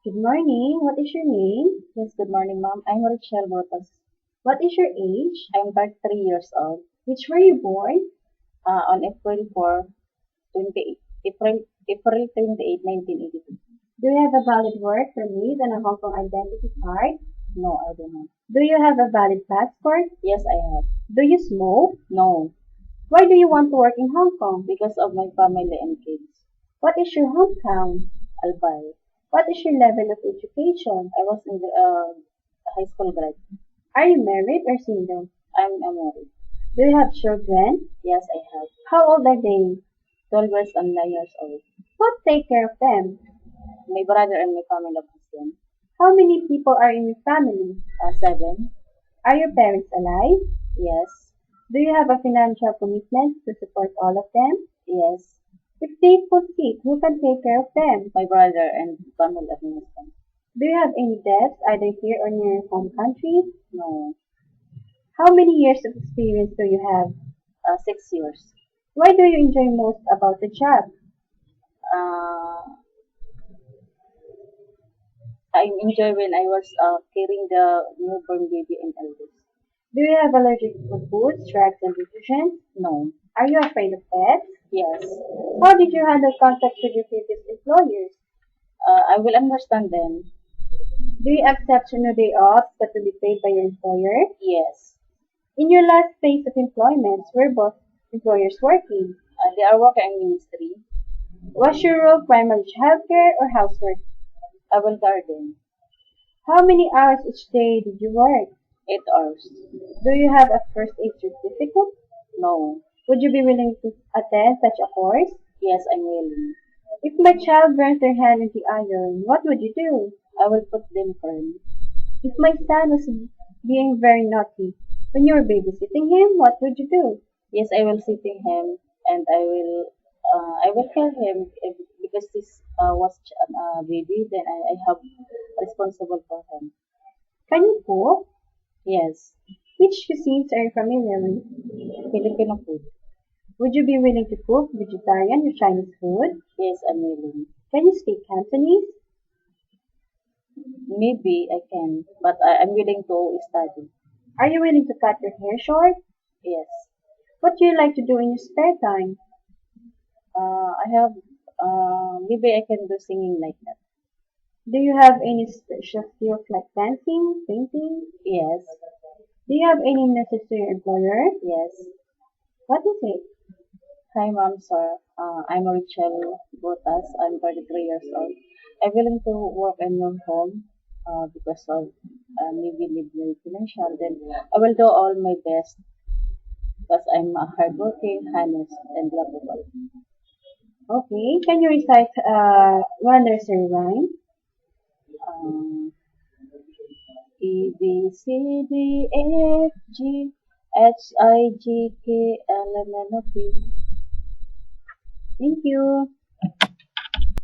Good morning. What is your name? Yes, good morning, ma'am. I'm Rachel Botas. What is your age? I'm 33 years old. Which were you born? On April 4, 20, April 28, 1982. Do you have a valid work permit and a Hong Kong identity card? No, I don't know. Do you have a valid passport? Yes, I have. Do you smoke? No, Why do you want to work in Hong Kong? because of my family and kids. What is your hometown? Albay. What is your level of education? I was in the high school grade. Are you married or single? I'm married. Do you have children? Yes, I have. How old are they? 12 years and 9 years old. Who take care of them? My brother and my family of husband. How many people are in your family? 7. Are your parents alive? Yes. Do you have a financial commitment to support all of them? Yes. If they fall sick, who can take care of them? My brother and family of my husband. Do you have any debts either here or near your home country? No. How many years of experience do you have? 6 years. Why do you enjoy most about the job? Uh, I enjoy when I was carrying the newborn baby and elders. Do you have allergic to foods, drugs, and detergents? No. Are you afraid of pets? Yes. How did you handle conflict with your previous employers? I will understand them. Do you accept no day offs that will be paid by your employer? Yes. In your last phase of employment, were both employers working? They are working in ministry. Was your role primarily childcare or housework? I will garden. How many hours each day did you work? 8 hours. Do you have a first aid certificate? No. Would you be willing to attend such a course? Yes, I'm willing. If my child burns their hand in the iron, what would you do? I will put them firm. If my son was being very naughty, when you were babysitting him, what would you do? Yes, I will sit in him and I will tell him because this was a baby, then I have responsible for him. Can you cook? Yes. Which cuisines are you familiar with? Filipino food. Would you be willing to cook vegetarian or Chinese food? Yes, I'm willing. Can you speak Cantonese? Maybe I can, but I'm willing to study. Are you willing to cut your hair short? Yes. What do you like to do in your spare time? I have, maybe I can do singing like that. Do you have any special skills like dancing, painting? Yes. Do you have any message to your employer? Yes. What is it? Hi, ma'am, sir. I'm Rachel Botas. I'm 33 years old. I'm willing to work in your home because of maybe need my financial. Then I will do all my best because I'm hardworking, honest, and lovable. Okay, can you recite one nursery rhyme? Um, A, B, C, D, F, G, H, I, J, K, L, M, N, O, P. Thank you.